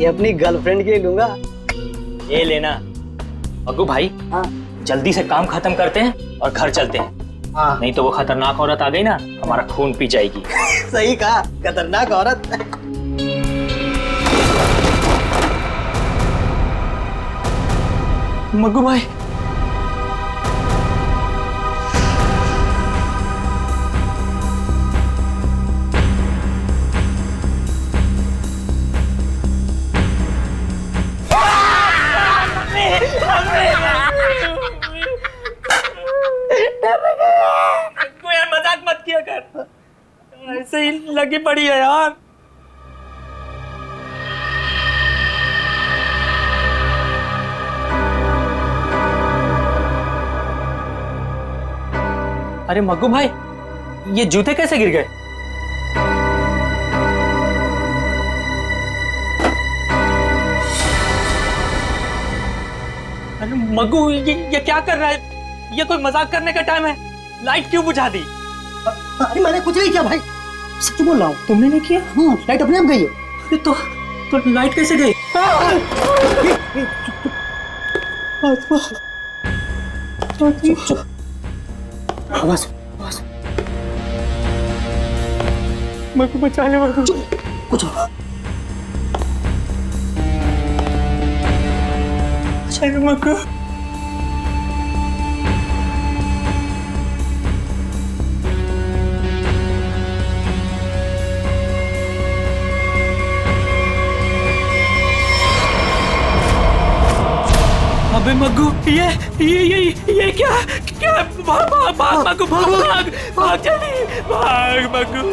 ये अपनी गर्लफ्रेंड के लिए लूंगा। ये लेना। मग्गू भाई, हाँ जल्दी से काम खत्म करते हैं और घर चलते हैं। हाँ नहीं तो वो खतरनाक औरत आ गई ना, हमारा खून पी जाएगी। सही कहा, खतरनाक औरत। मग्गू भाई, यार मजाक मत किया कर, ऐसे ही लगी पड़ी है यार। अरे मग्गू भाई, ये जूते कैसे गिर गए? अरे मग्गू, ये क्या कर रहा है? ये कोई मजाक करने का टाइम है? लाइट क्यों बुझा दी? अरे मैंने कुछ नहीं किया भाई, सच बोल रहा हूँ। तुमने नहीं किया? हाँ, लाइट अपने आप गई है। अरे तो लाइट कैसे गई? बस मग्गू बचा ले मग्गू। कुछ अरे मग्गू, अबे मग्गू, ये क्या? भाग मग्गू, भाग जल्दी, भाग मग्गू।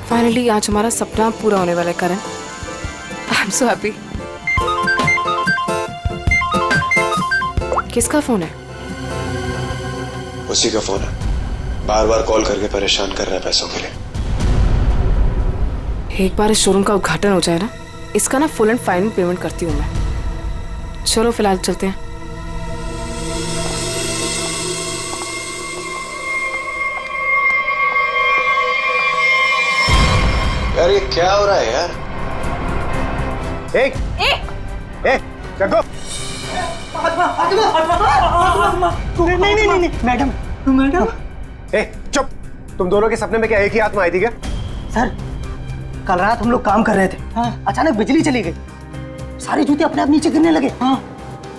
फाइनली आज हमारा सपना पूरा होने वाला है Karan. I am so happy. किसका फोन है? उसी का फोन है, बार बार कॉल करके परेशान कर रहा है पैसों के लिए। एक बार इस शोरूम का उद्घाटन हो जाए ना, इसका ना फुल एंड फाइनल पेमेंट करती हूँ मैं। चलो फिलहाल चलते हैं। यार ये क्या हो रहा है यार? एक जग्गू, नहीं मैडम, चुप। तुम दोनों के सपने में क्या एक ही आत्मा आई थी क्या? सर कल रात हम लोग काम कर रहे थे। हाँ। अचानक बिजली चली गई, सारे जूते अपने आप नीचे गिरने लगे। हाँ।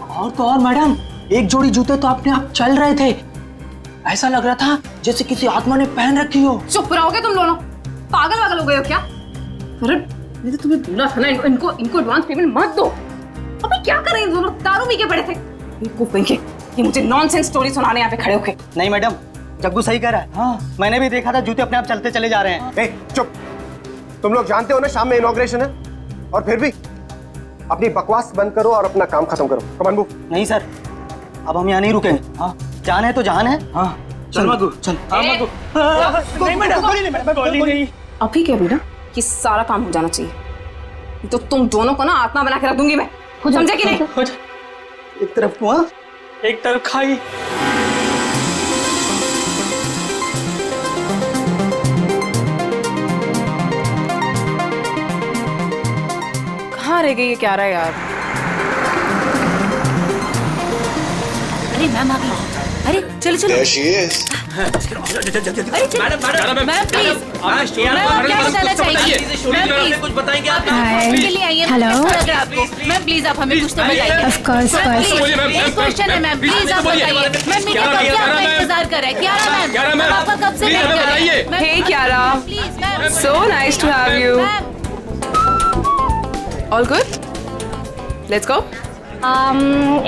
और तो और मैडम, एक जोड़ी जूते तो अपने आप चल रहे थे। ऐसा लग रहा था जैसे किसी आत्मा ने पहन रखी हो। चुप रहोगे तुम दोनों? पागल हो गए हो क्या? अरे मैंने तो तुम्हें बोला था ना, इनको एडवांस पेमेंट मत दो। अबे क्या कर रहे हैं दोनों? दारू पी के पड़े थे। ये मुझे नॉनसेंस स्टोरी सुनाने यहाँ पे खड़े होके। नहीं मैडम, जग्गू सही कह रहा है। हाँ। मैंने भी देखा था, जूते अपने आप चलते चले जा रहे हैं। चुप। तुम लोग जानते हो ना शाम में इनॉग्रेशन है, और फिर भी अपनी बकवास बंद करो और अपना काम खत्म करो। कमान मूव। नहीं सर, अब हम यहाँ नहीं रुकेंगे। हाँ, जान है तो जान है। हाँ चल मग्गू, चल। हाँ मग्गू। नहीं मैडम, गोली नहीं। अभी क्या बेटा कि सारा काम हो जाना चाहिए, तो तुम दोनों को ना आत्मा बना के रख दूंगी मैं। समझे कि नहीं? एक तरफ कुआं, एक तरफ खाई। कहाँ रह गई ये क्या रहा है यार? अरे मैम आ गई। अरे चलो चलो। There she is. अरे मैम प्लीज, मैम क्या बताना चाहिए? मैम प्लीज कुछ बताएंगे आप? के लिए आइए। हेलो मैम, प्लीज आप हमें कुछ तो बताइए। ऑफ कोर्स एक क्वेश्चन है मैम, प्लीज आप बताइए। मैम मीडिया कब से आपका इंतजार कर रहा है? क्यारा मैम आपका कब से वेट कर रही है? Hey Kiara, please ma'am. so nice to have you. All good? Let's go.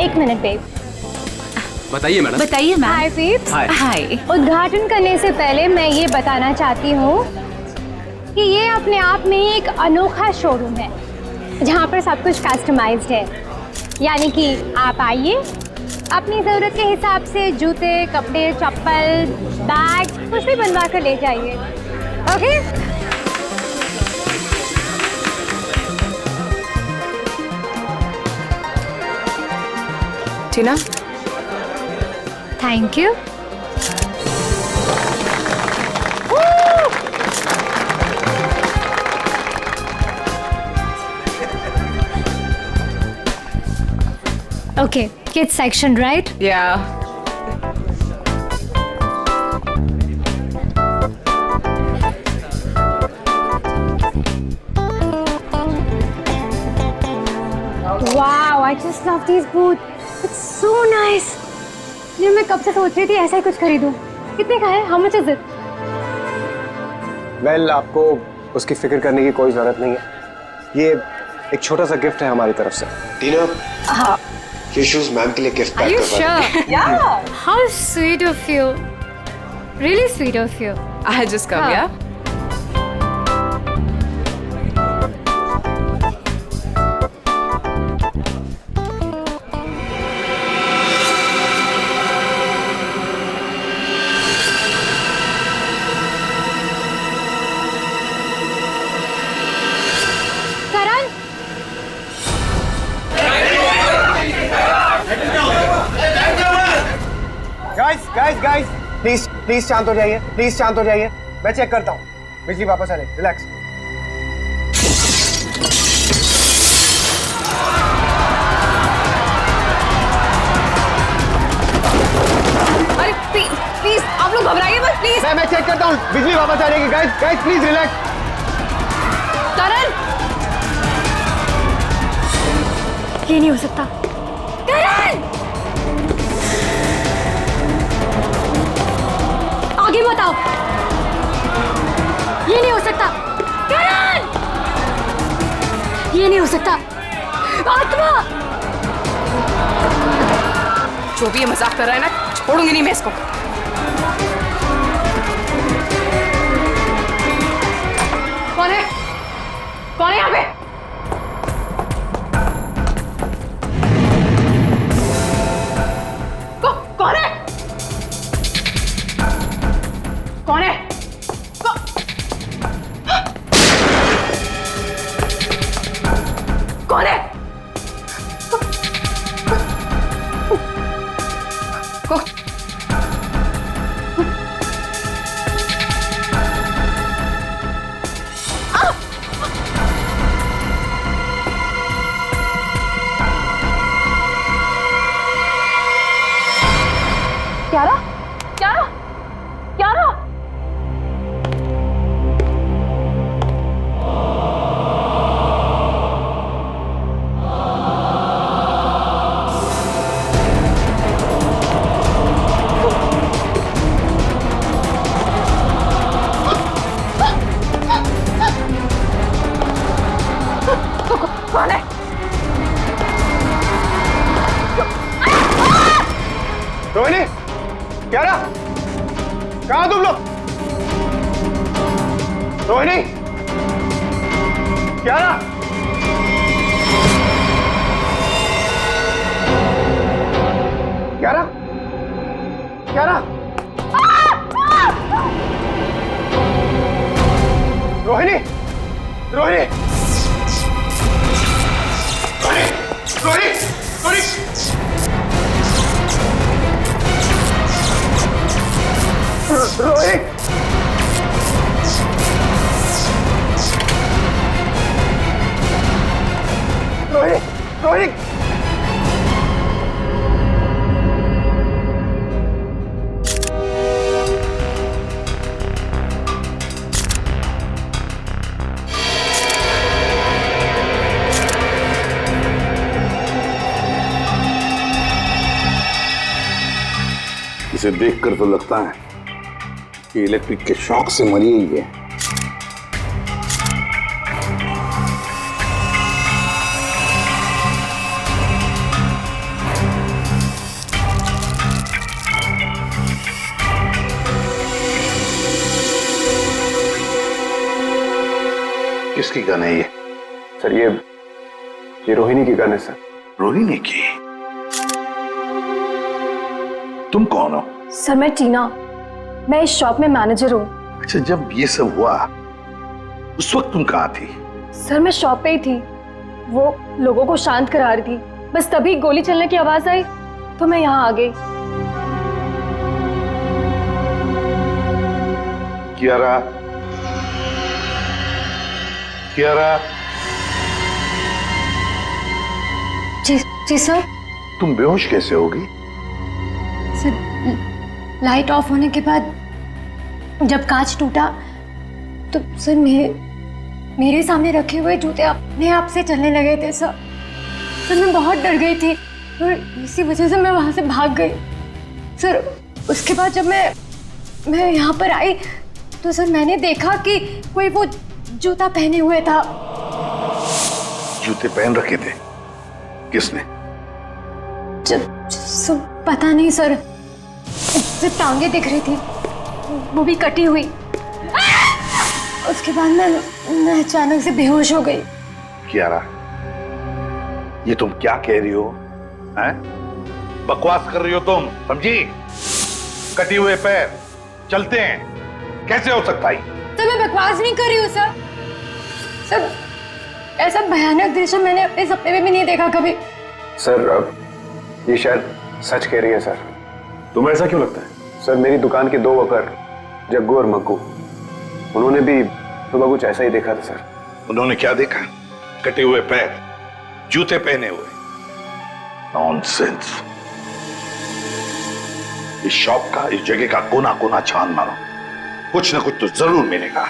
एक मिनट बेब। बताइए मैडम। बताइए मैम। हाय पीप्स। हाय। उद्घाटन करने से पहले मैं ये बताना चाहती हूँ कि ये अपने आप में ही एक अनोखा शोरूम है जहाँ पर सब कुछ कस्टमाइज्ड है। यानी कि आप आइए, अपनी ज़रूरत के हिसाब से जूते, कपड़े, चप्पल, बैग कुछ भी बनवा कर ले जाइए। Okay? Tina, thank you. Okay, kids section, right? या Wow, I just love these boots. It's so nice. ये मैं कब से सोच रही थी ऐसा ही कुछ खरीदूं। कितने का है? How much is it? Well, आपको उसकी फिक्र करने की कोई जरूरत नहीं है। ये एक छोटा सा गिफ्ट है हमारी तरफ से। टीना, ये शूज मैम के लिए गिफ्ट Are पैक you करवा दो। sure? Yeah. How sweet of you. Really sweet of you. I just come, या करण, गाइस, प्लीज शांत हो जाइए, प्लीज शांत हो जाइए। मैं चेक करता हूँ, बिजली वापस आ जाएगी, रिलैक्स। अरे प्लीज आप लोग घबराइए मत, प्लीज। मैं चेक करता हूँ, बिजली वापस आ जाएगी। Guys please relax. करण, ये नहीं हो सकता। करण, आगे मत आओ। ये नहीं हो सकता। करण, ये नहीं हो सकता। आत्मा, जो भी ये मजाक कर रहा है ना, छोड़ूंगी नहीं मैं इसको। कौन है? कौन है यहाँ पे? कौन है? कौन है? कौन है? क्यारा? क्यारा? क्यारा? कौन है? रोहिणी, क्यारा, कहाँ तुम लोग? रोहिणी, क्यारा, क्यारा, क्यारा, रोहिणी, रोहिणी, रोहिणी, रोहिणी, रोहिणी, रोहिणी, रोहिणी, इसे देखकर तो लगता है कि इलेक्ट्रिक के शॉक से मरी ही है। किसकी गन है ये? सर ये रोहिणी की गन है सर। रोहिणी की? तुम कौन हो? सर मैं टीना, मैं इस शॉप में मैनेजर हूँ। अच्छा, जब ये सब हुआ उस वक्त तुम कहाँ थी? सर मैं शॉप पे ही थी, वो लोगों को शांत करा रही थी, बस तभी गोली चलने की आवाज आई तो मैं यहाँ आ गई। कियारा, कियारा, जी जी सर। तुम बेहोश कैसे होगी? सर लाइट ऑफ होने के बाद जब कांच टूटा तो सर मेरे सामने रखे हुए जूते अपने आप से चलने लगे थे सर। सर मैं बहुत डर गई थी और इसी वजह से मैं वहां से भाग गई सर। उसके बाद जब मैं यहाँ पर आई तो सर मैंने देखा कि कोई वो जूता पहने हुए था। जूते पहन रखे थे? किसने? सर पता नहीं सर, सिर्फ टांगे दिख रही थी, वो भी कटी हुई। उसके बाद मैं अचानक से बेहोश हो गई। कियारा, ये तुम क्या कह रही हो? हैं? बकवास कर रही हो तुम, समझी? कटी हुए पैर चलते हैं, कैसे हो सकता है? तो मैं बकवास नहीं कर रही हूँ सर। सर ऐसा भयानक दृश्य मैंने अपने सपने में भी नहीं देखा कभी। सर अब ये शायद सच कह रही है सर। तुम्हें ऐसा क्यों लगता है? सर मेरी दुकान के 2 वर्कर जग्गू और मग्गू, उन्होंने भी सुबह कुछ ऐसा ही देखा था सर। उन्होंने क्या देखा? कटे हुए पैर, जूते पहने हुए? नॉनसेंस। इस शॉप का, इस जगह का कोना कोना छान मारो, कुछ ना कुछ तो जरूर मिलेगा।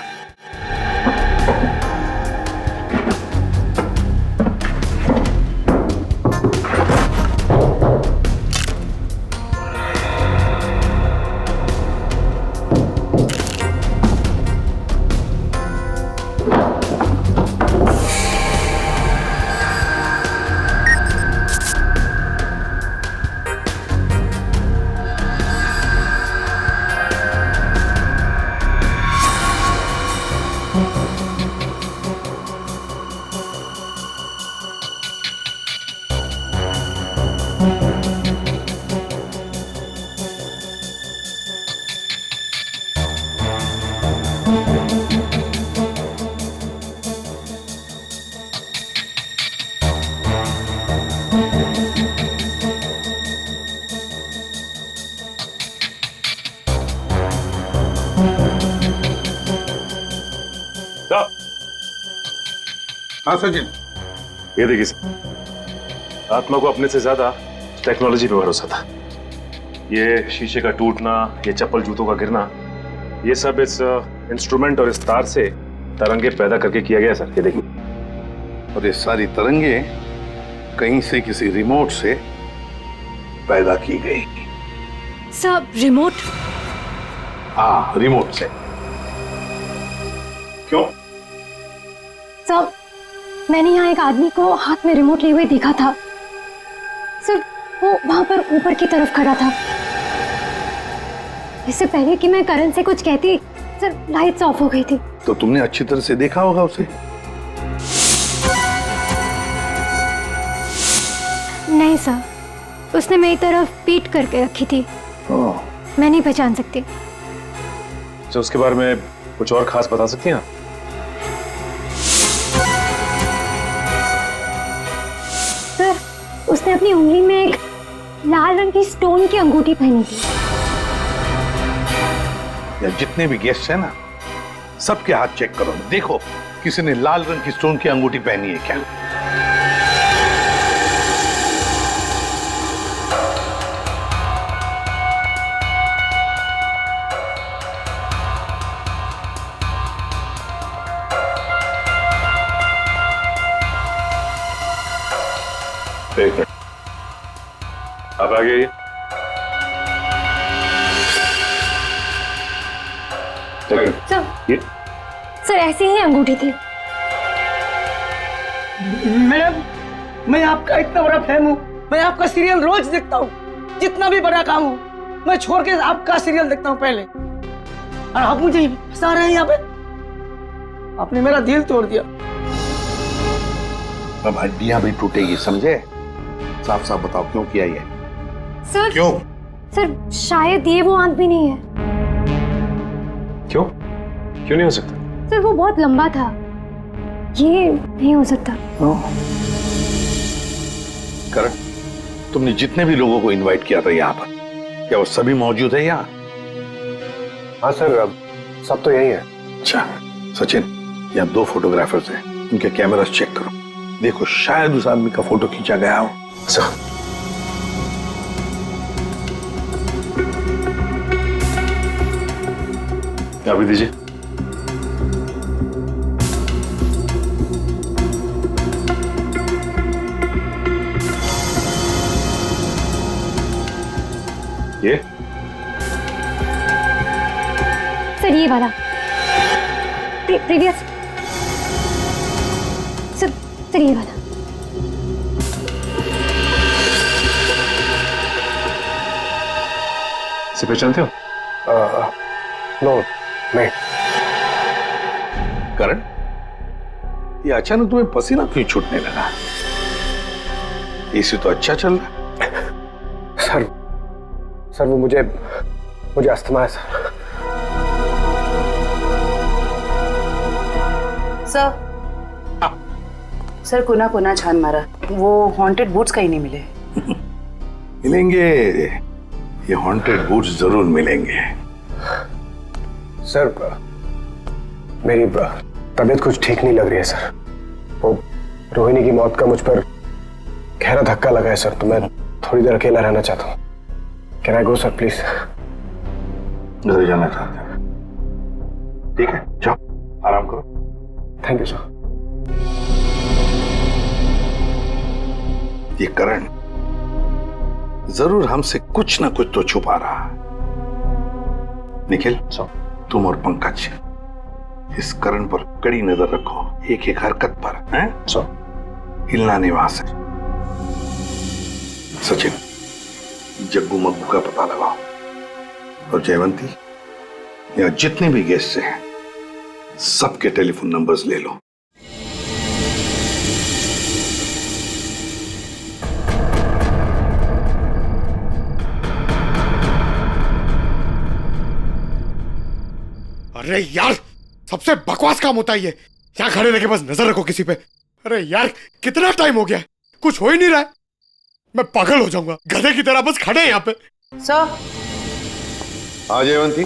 हाँ सचिन, ये देखिए सर, आत्मा को अपने से ज्यादा टेक्नोलॉजी पे भरोसा था। ये शीशे का टूटना, ये चप्पल जूतों का गिरना, ये सब इस इंस्ट्रूमेंट और इस तार से तरंगे पैदा करके किया गया सर। ये देखिए। और ये सारी तरंगे कहीं से, किसी रिमोट से पैदा की गई। Sir remote? हाँ, रिमोट से। क्यों? सर मैंने यहाँ एक आदमी को हाथ में रिमोट लिए हुए देखा था सर। वो वहां पर ऊपर की तरफ खड़ा था। इससे पहले कि मैं करण से कुछ कहती सर, लाइट्स ऑफ हो गई थी। तो तुमने अच्छी तरह से देखा होगा उसे? नहीं सर, उसने मेरी तरफ पीठ करके रखी थी। मैं नहीं पहचान सकती। तो उसके बारे में कुछ और खास बता सकती हैं आप? सर उसने अपनी उंगली में एक लाल रंग की स्टोन की अंगूठी पहनी थी। या जितने भी गेस्ट हैं ना, सबके हाथ चेक करो, देखो किसी ने लाल रंग की स्टोन की अंगूठी पहनी है क्या? एक मिनट, आप आ गए। सर ऐसी ही अंगूठी थी। मैडम, मैं आपका इतना बड़ा फैन हूँ, मैं आपका सीरियल रोज देखता हूँ, जितना भी बड़ा काम हो मैं छोड़ के आपका सीरियल देखता हूँ पहले, और आप मुझे फंसा रहे हैं यहाँ पे। आपने मेरा दिल तोड़ दिया। अब हड्डियां भी टूटेगी, समझे? साफ साफ बताओ क्यों किया ये? सर क्यों? सर शायद ये वो आदमी नहीं है। क्यों? क्यों नहीं हो सकता? सर वो बहुत लंबा था, ये नहीं हो सकता। करण, तुमने जितने भी लोगों को इनवाइट किया था यहाँ पर, क्या वो सभी मौजूद है यहाँ? हाँ सर, अब सब तो यही है। अच्छा सचिन, यहाँ 2 फोटोग्राफर्स हैं, उनके कैमरास चेक करो, देखो शायद उस आदमी का फोटो खींचा गया हो। क्या भी दीजिए। ये सर ये वाला प्रीवियस सर ये वाला। इसे पहचानते हो? नो नहीं। करण, ये अचानक तुम्हें पसीना क्यों छूटने लगा? एसी तो अच्छा चल रहा है। सर वो मुझे अस्थमा है सर। सर पुनः छान मारा, वो हॉन्टेड बूट्स कहीं नहीं मिले। मिलेंगे, ये हॉन्टेड बूट्स जरूर मिलेंगे। सर मेरी तबीयत कुछ ठीक नहीं लग रही है सर। वो रोहिणी की मौत का मुझ पर गहरा धक्का लगा है सर, तो मैं थोड़ी देर अकेला रहना चाहता हूँ। Can I go sir please? घर जाना चाहते हैं? ठीक है, जाओ आराम करो। Thank you sir. ये करण जरूर हमसे कुछ ना कुछ तो छुपा रहा है। निखिल, तुम और पंकज इस करण पर कड़ी नजर रखो, एक एक हरकत पर, हैं? हिलना नहीं वहां से। सचिन, जग्गू मग्गू का पता लगाओ, और जयवंती, यहाँ जितने भी गेस्ट हैं सबके टेलीफोन नंबर्स ले लो। अरे यार, सबसे बकवास काम होता है ये। यहाँ खड़े रह के बस नजर रखो किसी पे। अरे यार, कितना टाइम हो गया, कुछ हो ही नहीं रहा है। मैं पागल हो जाऊंगा, गधे की तरह बस खड़े हैं यहाँ पे। सर। हाँ जयवंती।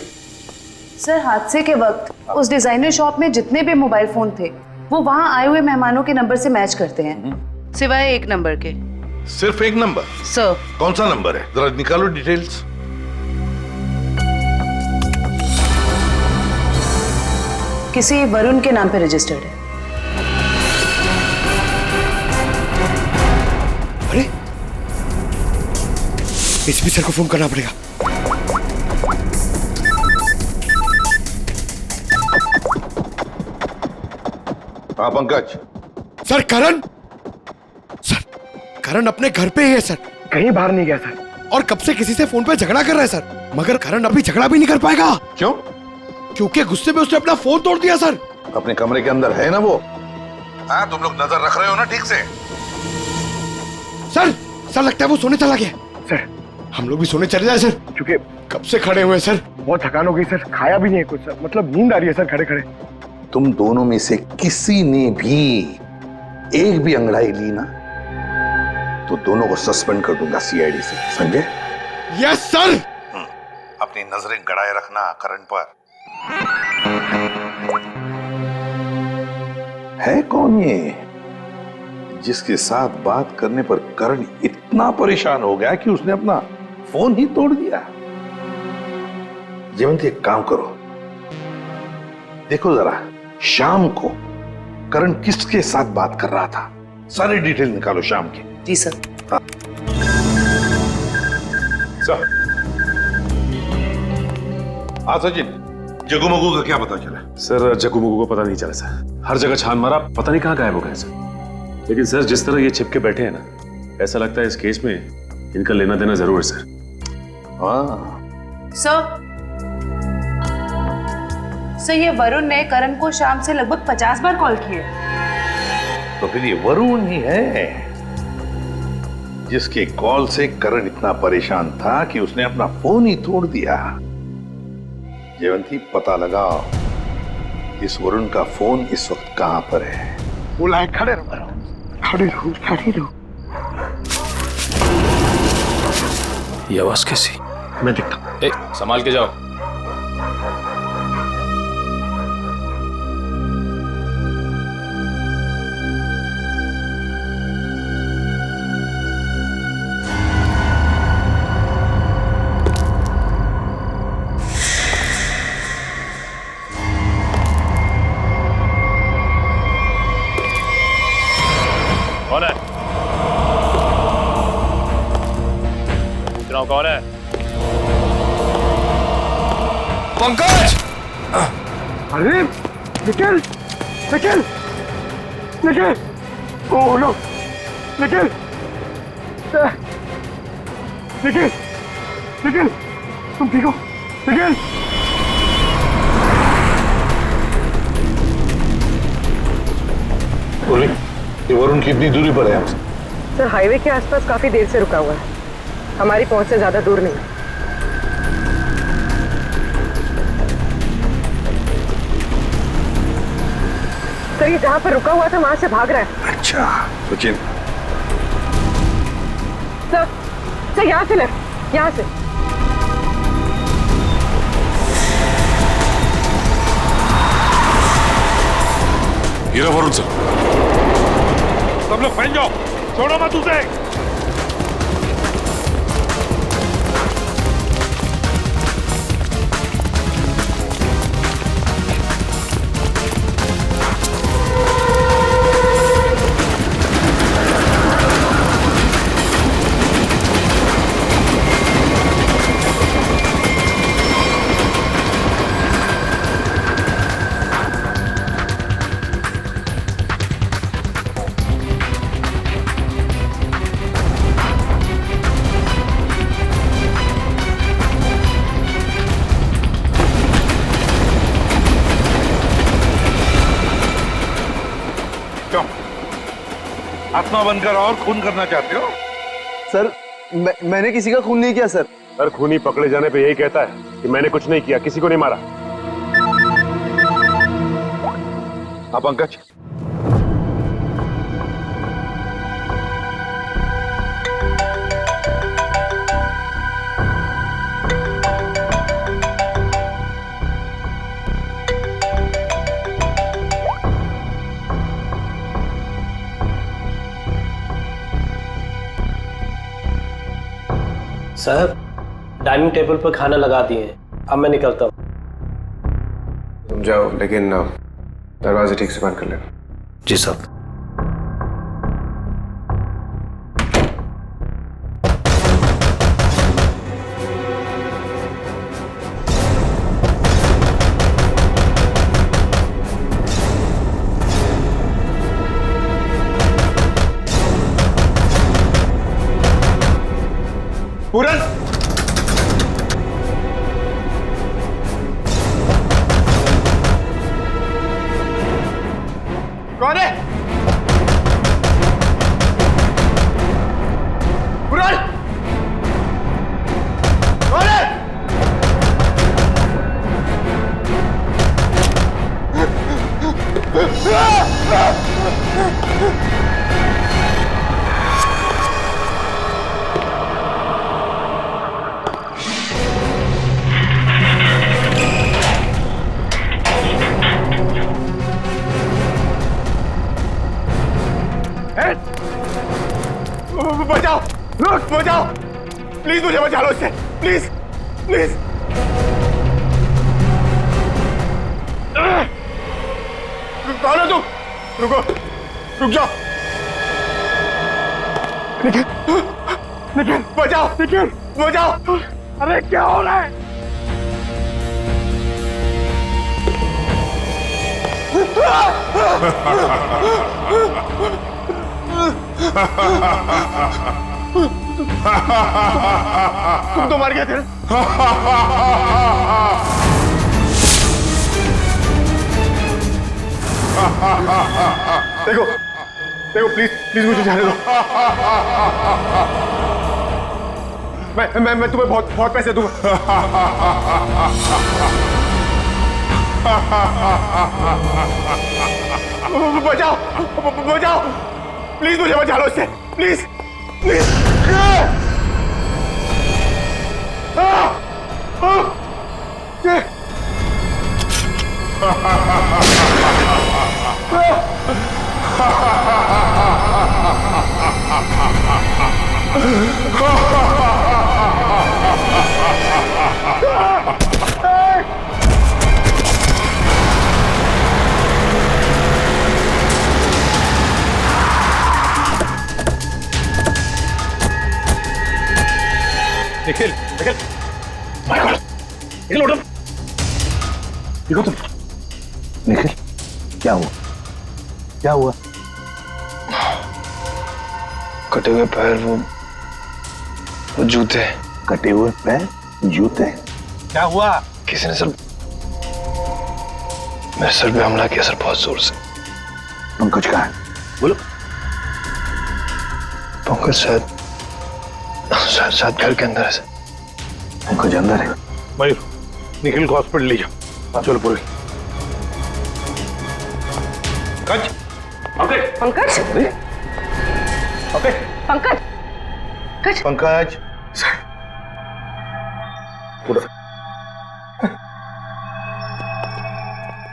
सर हादसे के वक्त उस डिजाइनर शॉप में जितने भी मोबाइल फोन थे वो वहाँ आए हुए मेहमानों के नंबर से मैच करते हैं, सिवाय एक नंबर के। सिर्फ एक नंबर? सर। कौन सा नंबर है, जरा निकालो डिटेल्स। किसी वरुण के नाम पे रजिस्टर्ड है। अरे एसपी सर को फोन करना पड़ेगा। हाँ पंकज। सर करण, सर करण अपने घर पे ही है सर, कहीं बाहर नहीं गया सर। और कब से किसी से फोन पे झगड़ा कर रहा है सर, मगर करण अभी झगड़ा भी नहीं कर पाएगा। क्यों? क्योंकि गुस्से में उसने अपना फोन तोड़ दिया सर। अपने कमरे के अंदर है ना वो? हाँ, तुम लोग नजर रख रहे हो ना ठीक से? सर लगता है वो सोने चला गया। सर हम लोग भी सोने चले जाए सर, क्योंकि कब से खड़े हुए सर, बहुत थकान हो गई सर, खाया भी नहीं है कुछ सर, मतलब नींद आ रही है सर खड़े खड़े। तुम दोनों में से किसी ने भी एक भी अंगड़ाई ली ना तो दोनों को सस्पेंड कर दूंगा सीआईडी से, समझे? Yes sir. अपनी नजरें गड़ाए रखना करण पर। है कौन ये जिसके साथ बात करने पर करण इतना परेशान हो गया कि उसने अपना फोन ही तोड़ दिया? जयवंती, एक काम करो, देखो जरा शाम को करण किसके साथ बात कर रहा था, सारी डिटेल निकालो शाम की। जी सर। हाँ। सर। हाँ सचिन, जग्गू मग्गू का क्या पता चला? सर जग्गू मग्गू को पता नहीं चला सर, हर जगह छान मारा, पता नहीं कहाँ गायब हो गए सर। लेकिन सर जिस तरह ये छिपके बैठे हैं ना, ऐसा लगता है इस केस में इनका लेना देना जरूर है सर। हाँ सर ये वरुण ने करण को शाम से लगभग 50 बार कॉल किए। तो फिर ये वरुण ही है जिसके कॉल से करण इतना परेशान था कि उसने अपना फोन ही तोड़ दिया। जयवंती, पता लगाओ इस वरुण का फोन इस वक्त कहां पर है। बोला है खड़े रहो, खड़े रहो, खड़े रहो। ये आवाज कैसी? मैं दिखता हूँ। ए, संभाल के जाओ। कौन है? पूछ रहा हूँ कौन है? पंकज! अरे निखिल, निखिल, निखिल, ओह नो, निखिल, निखिल, निखिल, तुम ठीक हो? निखिल! ये वरुण कितनी दूरी पर है हमसे? सर हाईवे के आसपास काफी देर से रुका हुआ है, हमारी पहुंच से ज्यादा दूर नहीं। सर ये जहाँ पर रुका हुआ था वहां से भाग रहा है। अच्छा सचिन, सर यहाँ से लेफ्ट, यहाँ से। ये रहा वरुण सर। सब लोग फैल जाओ, छोड़ो मत उसे। आत्मा बनकर और खून करना चाहते हो? सर मैंने किसी का खून नहीं किया सर। सर खूनी पकड़े जाने पे यही कहता है कि मैंने कुछ नहीं किया, किसी को नहीं मारा। हाँ पंकज, साहब डाइनिंग टेबल पर खाना लगा दिए हैं, अब मैं निकलता हूँ। तुम जाओ, लेकिन दरवाजे ठीक से बंद कर लेना। जी साहब। पूरन! कौन है? पूरन! कौन है? बचाओ, रुक, बचाओ, प्लीज मुझे बचा लो इससे, प्लीज, प्लीज। कौन हो तुम? रुको, रुक जाओ। निखिल, निखिल, बचाओ, निखिल, बचाओ। अरे क्या हो रहा है? तुम तो मर गए थे। देखो, देखो, प्लीज, प्लीज मुझे जाने दो। मैं तुम्हें बहुत बहुत पैसे दूंगा। बचाओ, बचाओ, प्लीज मुझे बचा लो इससे, please, please. Nikhil Nikhil my God Nikhil उठो देखो तुम निखिल क्या हुआ क्या हुआ कटे हुए पैर वो जूते कटे हुए पैर जूते क्या हुआ किसी ने सर मेरे सर पे हमला किया सर बहुत जोर से पंकज कहाँ है बोलो पंकज शायद घर के अंदर है सर पंकज अंदर है मयूर निखिल को हॉस्पिटल ले जाओ चलो पूरे पंकज पंकज ओके पंकज पंकज पूरा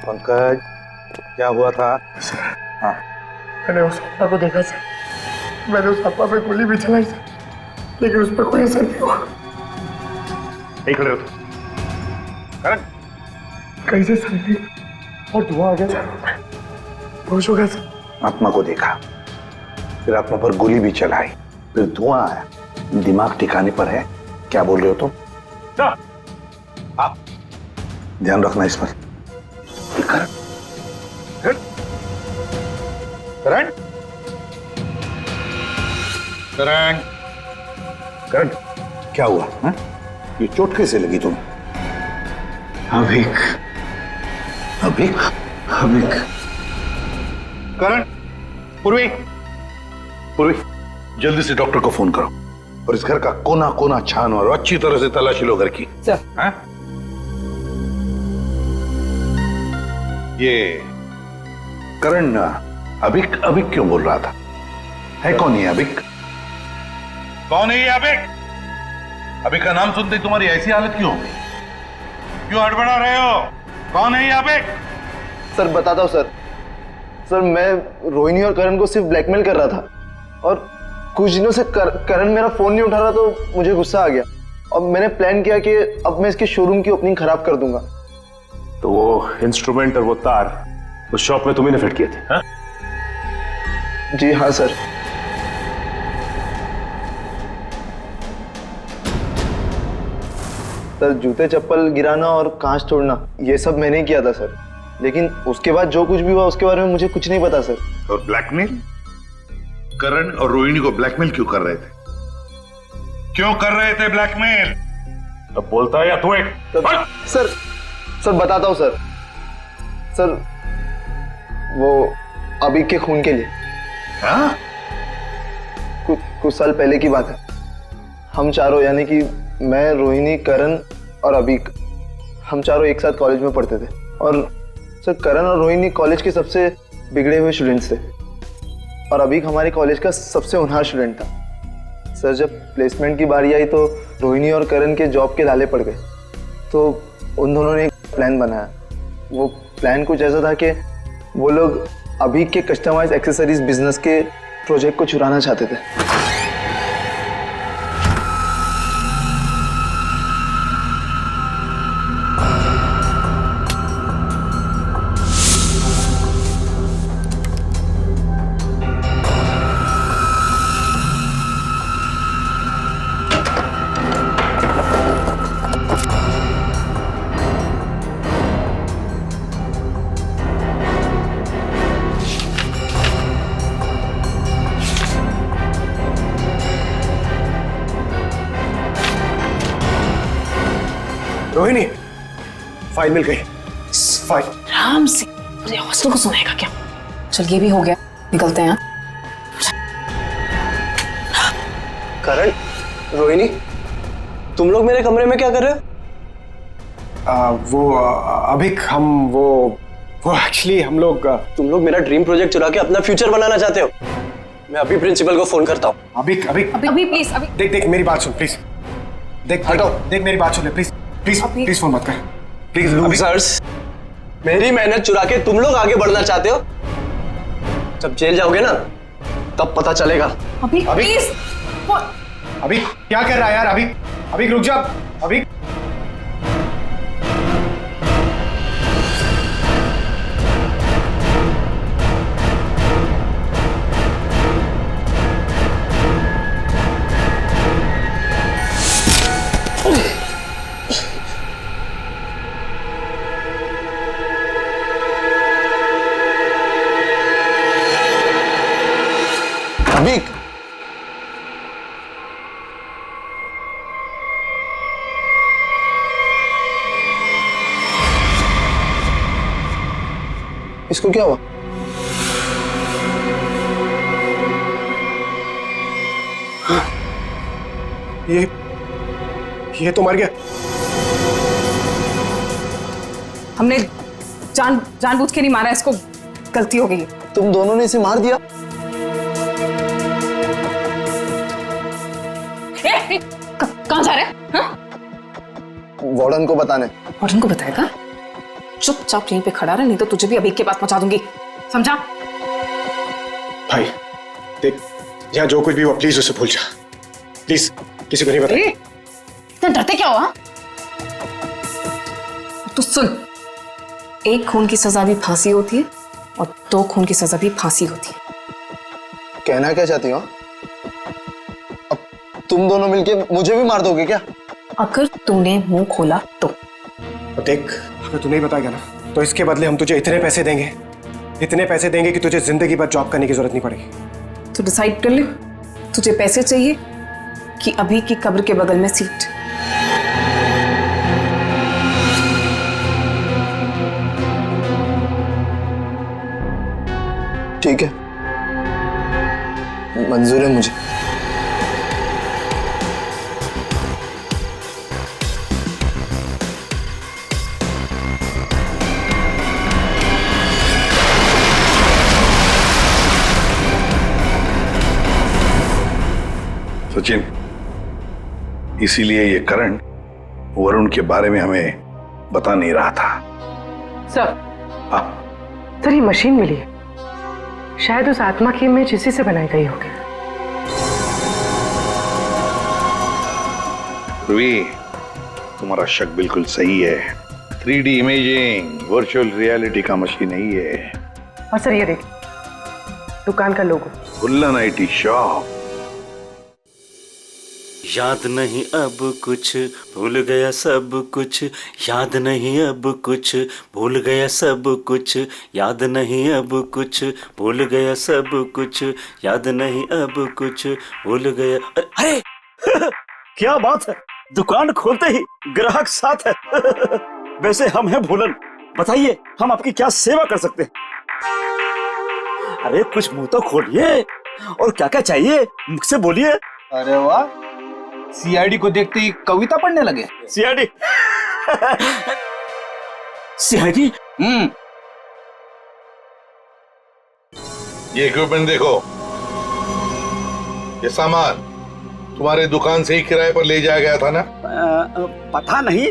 पंकज क्या हुआ था हाँ मैंने उस आत्मा को देखा सर मैंने उस आत्मा पे गोली भी चलाई सर लेकिन उस पर कोई असर नहीं हुआ यही खड़े हो करण कैसे सर नहीं और धुआं आ गया सर होश हो गया सर आत्मा को देखा फिर आत्मा पर गोली भी चलाई फिर धुआं आया दिमाग ठिकाने पर है क्या बोल रहे हो तुम आप ध्यान रखना इस पर करण करण करण करण क्या हुआ हा? ये चोट कैसे लगी तुम्हें अभिक अभी करण पूर्वी पूर्वी जल्दी से डॉक्टर को फोन करो और इस घर का कोना कोना छानो और अच्छी तरह से तलाशी लो घर की सर हाँ? ये करण अभिक अभिक क्यों बोल रहा था है कौन ये अभिक कौन है ये अभिक अभिक का नाम सुनते ही तुम्हारी ऐसी हालत क्यों हो गई क्यों हड़बड़ा रहे हो कौन है ये अभिक सर बताता हूँ सर मैं रोहिणी और करण को सिर्फ ब्लैकमेल कर रहा था और कुछ दिनों से करण मेरा फोन नहीं उठा रहा तो मुझे गुस्सा आ गया और मैंने प्लान किया कि अब मैं इसके शोरूम की ओपनिंग खराब कर दूंगा। तो वो इंस्ट्रूमेंट और वो तार उस शॉप में तुम्ही ने फिट किए थे हा? जी हाँ सर। सर जूते चप्पल गिराना और कांच तोड़ना ये सब मैंने ही किया था सर लेकिन उसके बाद जो कुछ भी हुआ उसके बारे में मुझे कुछ नहीं पता सर। और ब्लैकमेल करण और रोहिणी को ब्लैकमेल क्यों कर रहे थे ब्लैकमेल अब बोलता है या तू एक सर बताता हूँ सर वो अभी के खून के लिए हाँ? कुछ साल पहले की बात है हम चारों यानी कि मैं रोहिणी करण और अभी हम चारों एक साथ कॉलेज में पढ़ते थे और सर करण और रोहिणी कॉलेज के सबसे बिगड़े हुए स्टूडेंट्स थे और अभी हमारे कॉलेज का सबसे होनहार स्टूडेंट था। सर जब प्लेसमेंट की बारी आई तो रोहिणी और करण के जॉब के लाले पड़ गए तो उन दोनों ने एक प्लान बनाया। वो प्लान कुछ ऐसा था कि वो लोग अभी के कस्टमाइज एक्सेसरीज बिजनेस के प्रोजेक्ट को चुराना चाहते थे। रोहिणी फाइल मिल गई फाइल आराम से पूरे हॉस्टल को सुनाएगा क्या। चल ये भी हो गया निकलते हैं। करण रोहिणी तुम लोग मेरे कमरे में क्या कर रहे हो? वो अभी हम वो एक्चुअली हम लोग तुम लोग मेरा ड्रीम प्रोजेक्ट चुरा के अपना फ्यूचर बनाना चाहते हो। मैं अभी प्रिंसिपल को फोन करता हूँ। अभी प्लीज अभी देख मेरी बात सुन प्लीज देख हटो, देख मेरी बात सुन ले प्लीज प्लीज प्लीज फोन मत कर प्लीज। ऑफिसर्स, मेरी मेहनत चुरा के तुम लोग आगे बढ़ना चाहते हो? जब जेल जाओगे ना तब पता चलेगा। अभी प्लीज। अभी क्या कर रहा है यार? अभी अभी रुक जा। अभी अभी इसको क्या हुआ? ये तो मर गया। हमने जानबूझ के नहीं मारा इसको, गलती हो गई। तुम दोनों ने इसे मार दिया? कहाँ जा रहे हैं? वार्डन को बताने। वार्डन को बताएगा? चुपचाप यहीं पे खड़ा रहे, नहीं तो तुझे भी अभी के पास पहुंचा दूंगी, समझा? भाई देख, यहाँ जो कुछ भी हुआ प्लीज उसे भूल जा, प्लीज किसी को नहीं बता। इतना डरते क्या हुआ? तो सुन, एक खून की सजा भी फांसी होती है और 2 खून की सजा भी फांसी होती है। कहना क्या चाहती हो? अब तुम दोनों मिलके मुझे भी मार दोगे क्या? अगर तूने मुंह खोला तो। देख, अगर तू नहीं बताएगा ना तो इसके बदले हम तुझे इतने पैसे देंगे कि तुझे जिंदगी भर जॉब करने की जरूरत नहीं पड़ेगी। तो डिसाइड कर ले, तुझे पैसे चाहिए कि अभी की कब्र के बगल में सीट? ठीक है, मंजूर है मुझे। सचिन, इसीलिए ये करण वरुण के बारे में हमें बता नहीं रहा था। सर ये मशीन मिली है, शायद उस आत्मा की इमेज इसी से बनाई गई होगी। ध्रुवी, तुम्हारा शक बिल्कुल सही है। 3D इमेजिंग वर्चुअल रियलिटी का मशीन नहीं है। और सर ये देख, दुकान का लोगो। बुल्लन IT शॉप। याद नहीं अब कुछ, भूल गया सब कुछ, याद नहीं अब कुछ, भूल गया सब कुछ, याद नहीं अब कुछ, भूल गया सब कुछ, याद नहीं अब कुछ, भूल गया। अरे क्या बात है, दुकान खोलते ही ग्राहक साथ है। वैसे हम हैं भूलन, बताइए हम आपकी क्या सेवा कर सकते हैं? अरे कुछ मुंह तो खोलिए, और क्या क्या चाहिए मुझसे बोलिए। अरे वाह, CID को देखते ही कविता पढ़ने लगे। CID? CID? ये इक्विपमेंट देखो, ये सामान तुम्हारे दुकान से ही किराए पर ले जाया गया था ना? पता नहीं,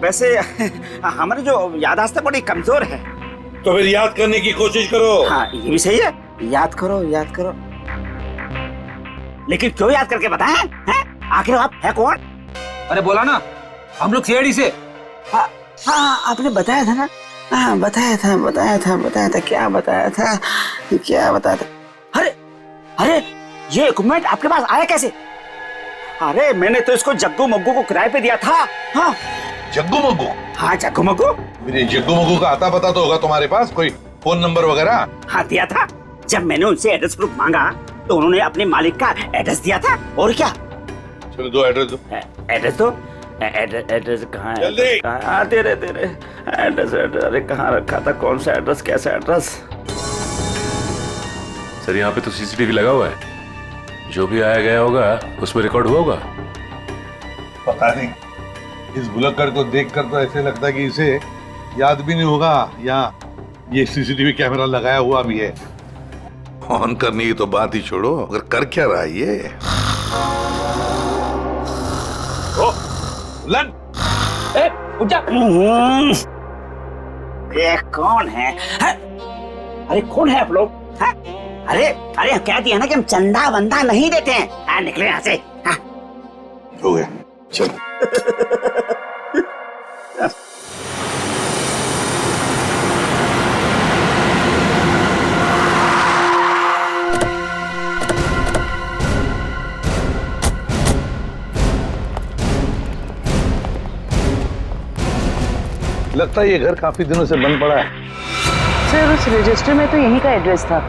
वैसे हमारी जो याददाश्त बड़ी कमजोर है। तो फिर याद करने की कोशिश करो। हाँ ये भी सही है, याद करो याद करो। लेकिन क्यों याद करके बताएं? हैं? आखिर आप है कौन? अरे बोला ना, हम लोग CID से। हाँ आपने बताया था ना। हाँ बताया था क्या बताया था? अरे अरे ये इक्विपमेंट आपके पास आया कैसे? अरे मैंने तो इसको जग्गू मग्गू को किराए पे दिया था। हाँ जग्गू मग्गू? हाँ जग्गू मग्गू। मेरे जग्गू मग्गू का आता पता तो होगा तुम्हारे पास, कोई फोन नंबर वगैरह? हाँ दिया था, जब मैंने उनसे एड्रेस प्रूफ मांगा तो उन्होंने अपने मालिक का एड्रेस दिया था। और क्या? चलो दो एड्रेस दो। एड्रेस दो। एड्रेस कहाँ है? जल्दी। हाँ दे रहे एड्रेस। अरे कहाँ रखा था, कौन सा एड्रेस, कैसा एड्रेस? सर यहाँ पे तो CCTV लगा हुआ है, जो भी आया गया होगा उसमें रिकॉर्ड हुआ होगा। पता नहीं, इस बुलक्कड़ को देखकर तो ऐसे लगता है कि इसे याद भी नहीं होगा या ये CCTV कैमरा लगाया हुआ भी है। ऑन करने की तो बात ही छोड़ो, अगर कर क्या रहा है ये? लन उठ जा। ये कौन है? अरे कौन है आप लोग? अरे अरे कह दिया ना कि हम चंदा वंदा नहीं देते हैं। निकले यहाँ से। हो गया, चल। लगता है ये घर काफी दिनों से बंद पड़ा है। सर उस रजिस्टर में तो यहीं का एड्रेस था।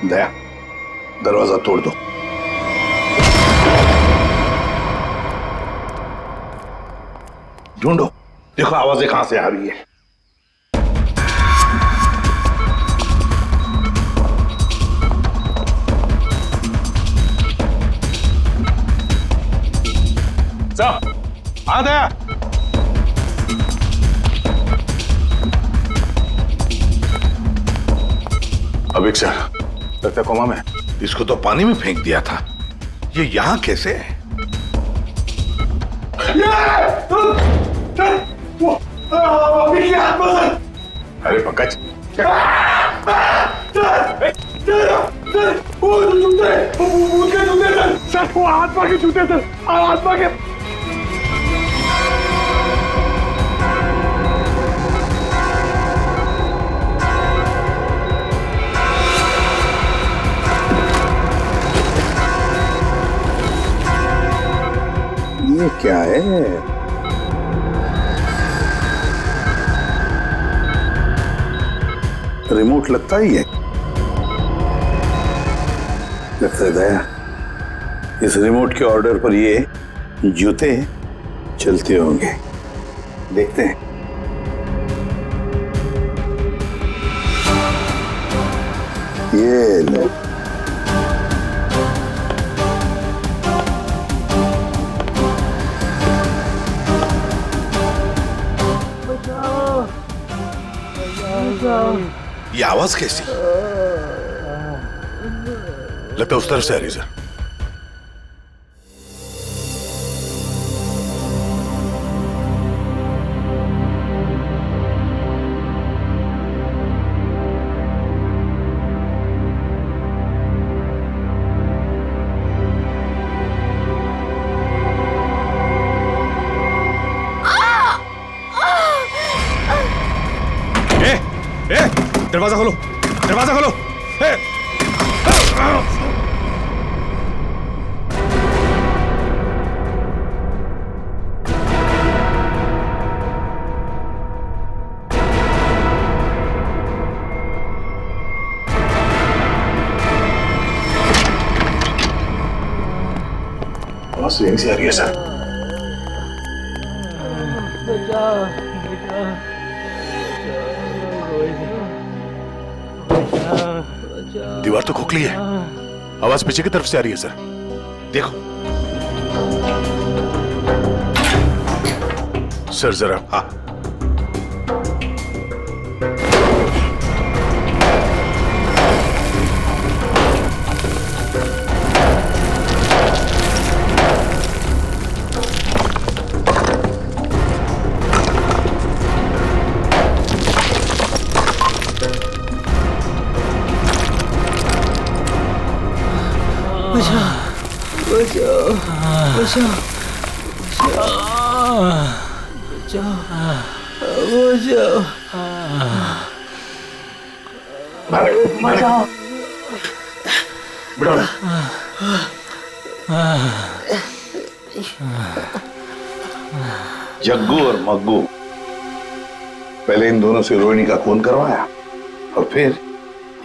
दया, दरवाजा तोड़ दो। ढूंढो, देखो आवाजें कहां से आ रही है। सब आ दया। अभिक सर, लगता है कोमा में। इसको तो पानी में फेंक दिया था, ये यहां कैसे है? अरे पंकज, सर वो आत्मा के जूते थे, आत्मा के। ये क्या है? रिमोट लगता ही है। लगता है दया, इस रिमोट के ऑर्डर पर ये जूते चलते होंगे। देखते हैं। ये लो। ये आवाज कैसी? लगता है उस तरफ से आ रही सर। दरवाजा खोलो, दरवाजा खोलो। आवाज यहीं से आ रही है सर। दीवार तो खोखली है, आवाज पीछे की तरफ से आ रही है सर। देखो सर जरा। हाँ जग्गू और मग्गू, पहले इन दोनों से रोहिणी का खून करवाया और फिर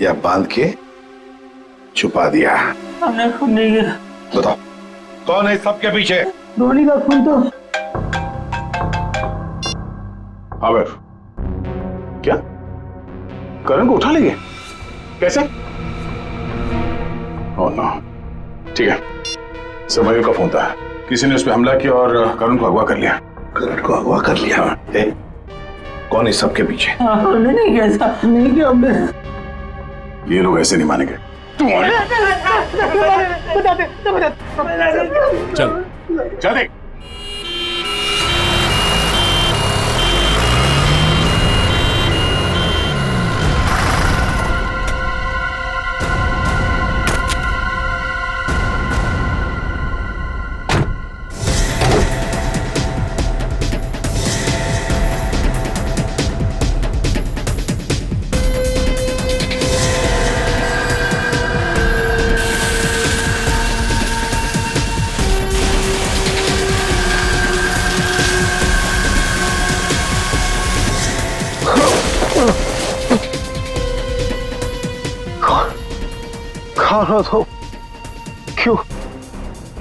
यह बांध के छुपा दिया। हमने खून नहीं किया। बताओ कौन है सबके पीछे? रोहिणी का खून तो आमिर, क्या करण को उठा लेंगे? कैसे? Oh no. ठीक है, सर भाइयों का फोन था, किसी ने उस पर हमला किया और करण को अगवा कर लिया। करण को अगवा कर लिया? कौन इस सब के पीछे? हमने नहीं किया ऐसा, नहीं किया हमने। ये लोग ऐसे नहीं मानेंगे। चल चल देख। खाना तो क्यों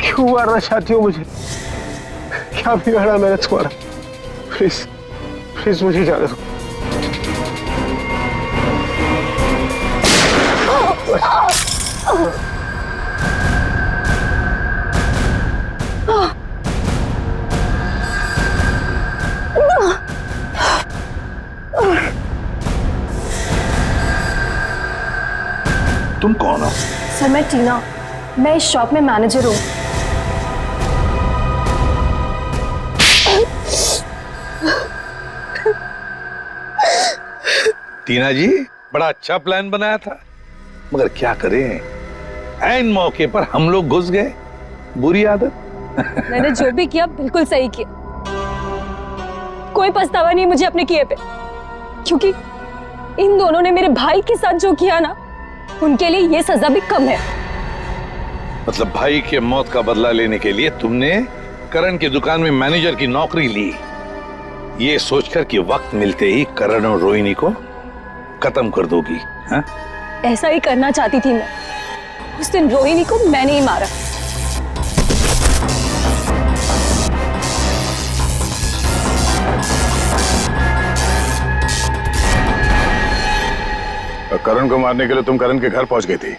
क्यों मारना चाहती हो मुझे? क्या बिगाड़ा मैंने तुम्हारा? प्लीज प्लीज मुझे जाने दो। तुम कौन हो? सर मैं टीना, मैं इस शॉप में मैनेजर हूँ। टीना जी, बड़ा अच्छा प्लान बनाया था, मगर क्या करें, ऐन मौके पर हम लोग घुस गए। बुरी आदत। मैंने जो भी किया बिल्कुल सही किया, कोई पछतावा नहीं मुझे अपने किए पे, क्योंकि इन दोनों ने मेरे भाई के साथ जो किया ना, उनके लिए ये सजा भी कम है। मतलब भाई के मौत का बदला लेने के लिए तुमने करण की दुकान में मैनेजर की नौकरी ली, ये सोचकर कि वक्त मिलते ही करण और रोहिणी को खत्म कर दोगी। हाँ? ऐसा ही करना चाहती थी मैं। उस दिन रोहिणी को मैंने ही मारा। करण को मारने के लिए तुम करण के घर पहुंच गई थी,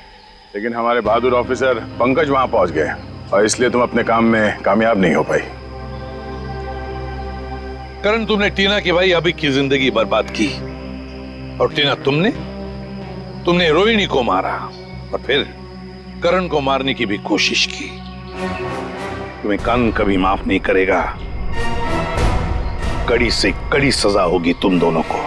लेकिन हमारे बहादुर ऑफिसर पंकज वहां पहुंच गए और इसलिए तुम अपने काम में कामयाब नहीं हो पाई। करण, तुमने टीना की भाई अभी की जिंदगी बर्बाद की, और टीना तुमने रोहिणी को मारा और फिर करण को मारने की भी कोशिश की। तुम्हें कानून कभी माफ नहीं करेगा, कड़ी से कड़ी सजा होगी तुम दोनों को।